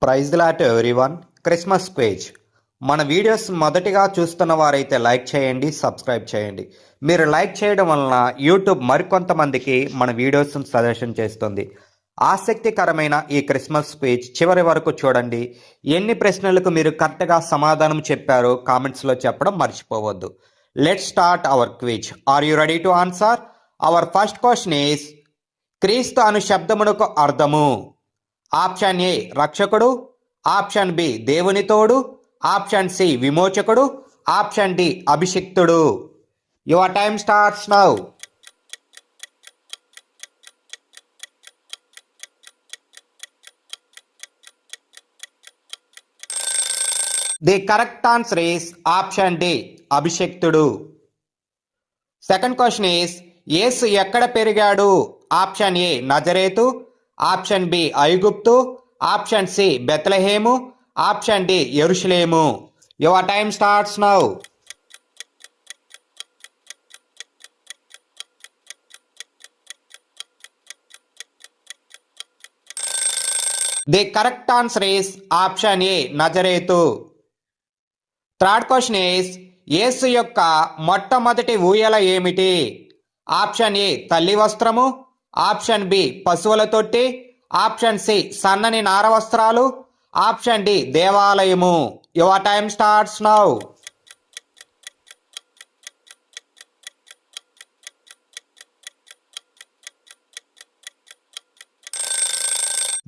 Praise lord everyone. Christmas quiz మన videos మొదటిగా చూస్తున్న వారైతే లైక్ చేయండి, సబ్స్క్రైబ్ చేయండి. మీరు లైక్ చేయడం వలన యూట్యూబ్ మరికొంతమందికి మన వీడియోస్ సజెషన్ చేస్తుంది. ఆసక్తికరమైన ఈ క్రిస్మస్ స్పీచ్ చివరి వరకు చూడండి. ఎన్ని ప్రశ్నలకు మీరు కరెక్ట్గా సమాధానం చెప్పారో కామెంట్స్లో చెప్పడం మర్చిపోవద్దు. Let's start our quiz. Are you ready to answer? Our first question is, క్రీస్తు అను శబ్దమునకు అర్థము. ఆప్షన్ ఏ రక్షకుడు, ఆప్షన్ బి దేవుని తోడు, ఆప్షన్ సి విమోచకుడు, ఆప్షన్ డి అభిషిక్తుడు. Your time starts now. The correct answer is option D అభిషిక్తుడు. సెకండ్ క్వశ్చన్ ఈస్, యేసు ఎక్కడ పెరిగాడు? ఆప్షన్ ఏ నజరేతు, ఆప్షన్ బి ఐగుప్తు, ఆప్షన్ సి బెత్లెహేము, ఆప్షన్ డి యెరూషలేము. Your time starts now. The correct answer is option A నజరేతు. Third question is, యేసు యొక్క మొట్టమొదటి ఊయల ఏమిటి? ఆప్షన్ ఏ తల్లి వస్త్రము, ఆప్షన్ బి పశువుల తొట్టి, ఆప్షన్ సి సన్నని నార వస్త్రాలు, ఆప్షన్ డి దేవాలయము. Your time starts now.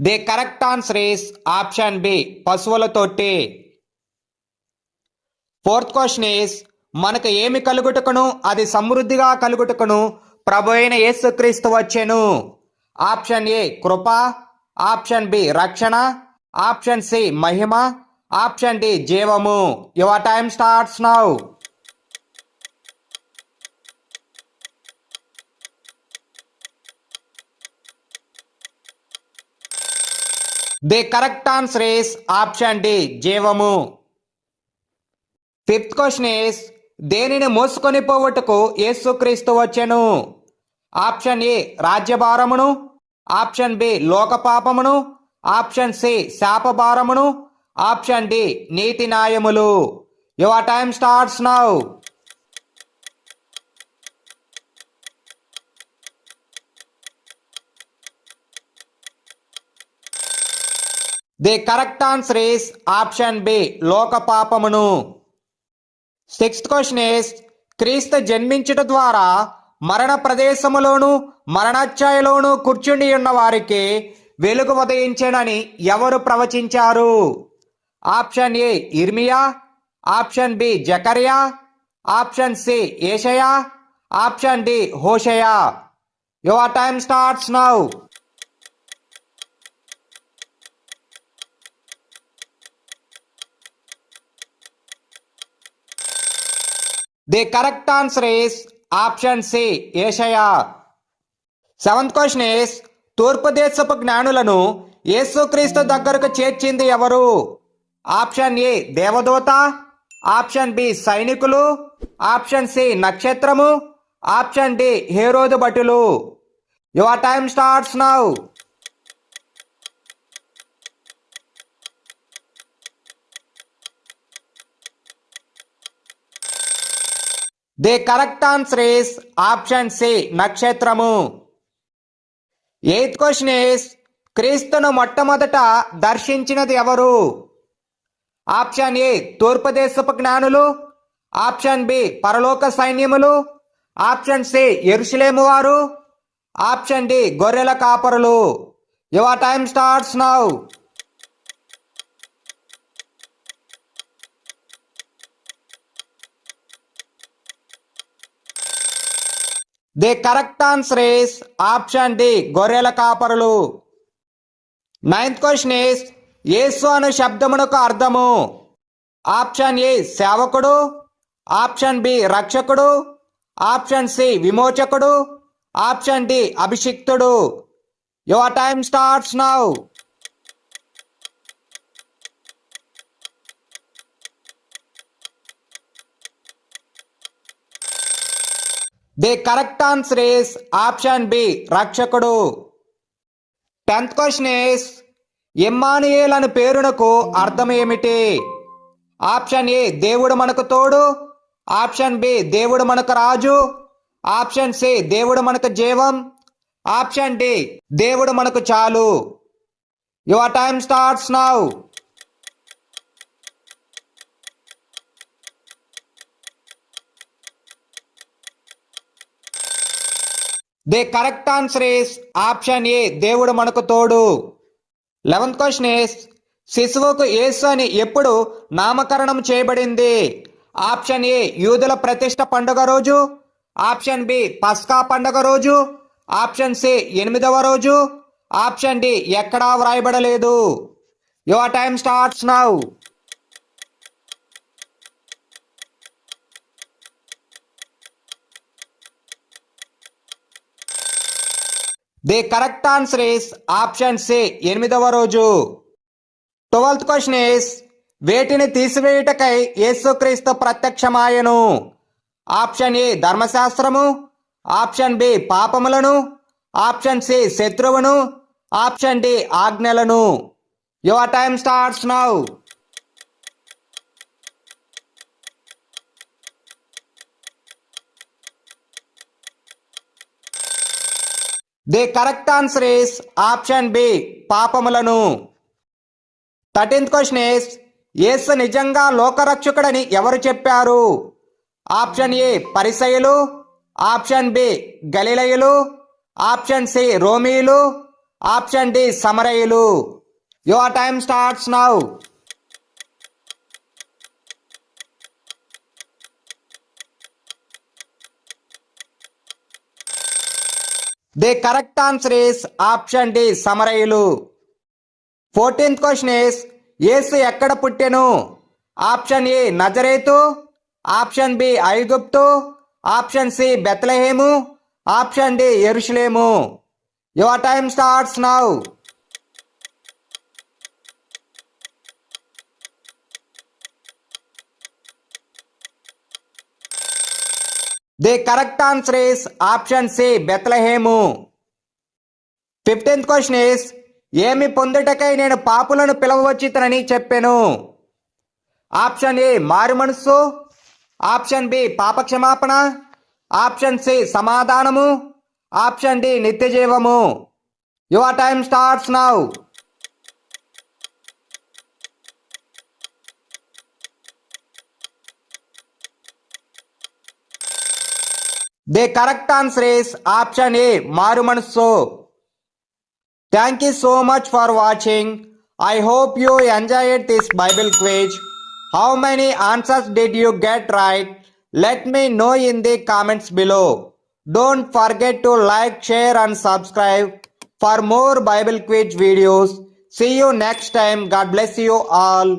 The correct answer is option B పశువుల తొట్టి. ఫోర్త్ క్వశ్చన్ ఈస్, మనకు ఏమి కలుగుటకును అది సమృద్ధిగా కలుగుటకును ప్రభు అయిన యేసుక్రీస్తు వచ్చెను? ఆప్షన్ ఏ కృప, ఆప్షన్ బి రక్షణ, ఆప్షన్ సి మహిమ, ఆప్షన్ డి జీవము. Your time starts now. The correct answer is option D జీవము. ఫిఫ్త్ క్వశ్చన్ ఈస్, దేనిని మోసుకొని పోవటకు యేసుక్రీస్తు వచ్చెను? ఆప్షన్ ఏ రాజ్యభారమును, ఆప్షన్ బి లోకపాపమును, ఆప్షన్ సి శాపభారమును, ఆప్షన్ డి నీతి న్యాయములు. Your time starts now. The correct answer is option B లోకపాపమును. సిక్స్త్ క్వశ్చన్ ఈస్, క్రీస్తు జన్మించుట ద్వారా మరణ ప్రదేశములోను మరణఛాయలోను కూర్చుండి ఉన్న వారికి వెలుగు ఉదయించెనని ఎవరు ప్రవచించారు? ఆప్షన్ ఏ ఇర్మియా, ఆప్షన్ బి జకరియా, ఆప్షన్ సి ఏషయా, ఆప్షన్ డి హోషయా. Your time starts now. The correct answer is option C ఏషయా. సెవెంత్ క్వశ్చన్ ఈస్, తూర్పు దేశపు జ్ఞానులను యేసుక్రీస్తు దగ్గరకు చేర్చింది ఎవరు? ఆప్షన్ ఏ దేవదూత, ఆప్షన్ బి సైనికులు, ఆప్షన్ సి నక్షత్రము, ఆప్షన్ డి హేరోదు భటులు. Your time starts now. The correct answer is option C నక్షత్రము. ఎయిత్ క్వశ్చన్ ఈస్, క్రీస్తును మొట్టమొదట దర్శించినది ఎవరు? ఆప్షన్ ఏ తూర్పు దేశపు జ్ఞానులు, ఆప్షన్ బి పరలోక సైన్యములు, ఆప్షన్ సి యెరూషలేము వారు, ఆప్షన్ డి గొర్రెల కాపరులు. Your time starts now. The correct answer is option D గొర్రెల కాపరులు. నైన్త్ క్వశ్చన్ ఈస్, యేసు అను శబ్దమునకు అర్థము. ఆప్షన్ ఏ సేవకుడు, ఆప్షన్ బి రక్షకుడు, ఆప్షన్ సి విమోచకుడు, ఆప్షన్ డి అభిషిక్తుడు. Your time starts now. The correct answer is option B రక్షకుడు. 10th క్వశ్చన్ ఈస్, ఇమ్మానుయేల్ అని పేరునకు అర్థం ఏమిటి? ఆప్షన్ ఏ దేవుడు మనకు తోడు, ఆప్షన్ బి దేవుడు మనకు రాజు, ఆప్షన్ సి దేవుడు మనకు జీవం, ఆప్షన్ డి దేవుడు మనకు చాలు. Your time starts now. The correct answer is option A దేవుడు మనకు తోడు. 11th క్వశ్చన్ ఇస్ శిశువుకు యేసు అని ఎప్పుడు నామకరణం చేయబడింది? ఆప్షన్ ఏ యూదుల ప్రతిష్ఠ పండుగ రోజు, ఆప్షన్ బి పస్కా పండుగ రోజు, ఆప్షన్ సి 8వ రోజు, ఆప్షన్ డి ఎక్కడా వ్రాయబడలేదు. Your time starts now. The correct answer is option C 8వ రోజు. 12th క్వశ్చన్ ఇస్ వేటిని తీసివేయుటకై యేసుక్రీస్తు ప్రత్యక్షమాయను? ఆప్షన్ ఏ ధర్మశాస్త్రము, ఆప్షన్ బి పాపములను, ఆప్షన్ సి శత్రువును, ఆప్షన్ డి ఆజ్ఞలను. Your time starts now. The correct answer is option B పాపములను. 13th question is యేసు నిజంగా లోకరక్షకుడని ఎవరు చెప్పారు? ఆప్షన్ ఏ పరిసయ్యులు, ఆప్షన్ బి గలిలయులు, ఆప్షన్ సి రోమీయులు, ఆప్షన్ డి సమరయులు. Your time starts now. The correct answer is option D సమరయులు. 14th question is యేసు ఎక్కడ పుట్టెను? ఆప్షన్ ఏ నజరేతు, ఆప్షన్ బి ఐగుప్తు, ఆప్షన్ సి బెత్లెహేము, ఆప్షన్ డి యెరూషలేము. Your time starts now. The correct answer is option C బెత్లెహేము. 15th question is ఏమి పొందుటకై నేను పాపులను పిలవవచ్చితనని చెప్పెను? ఆప్షన్ ఏ మారు మనస్సు, ఆప్షన్ బి పాపక్షమాపణ, ఆప్షన్ సి సమాధానము, ఆప్షన్ డి నిత్య జీవము. Your time starts now. The correct answer is option A మారు మనస్సు. Thank you so much for watching. I hope you enjoyed this Bible quiz. How many answers did you get right? Let me know in the comments below. Don't forget to like, share and subscribe for more Bible quiz videos. See you next time. God bless you all.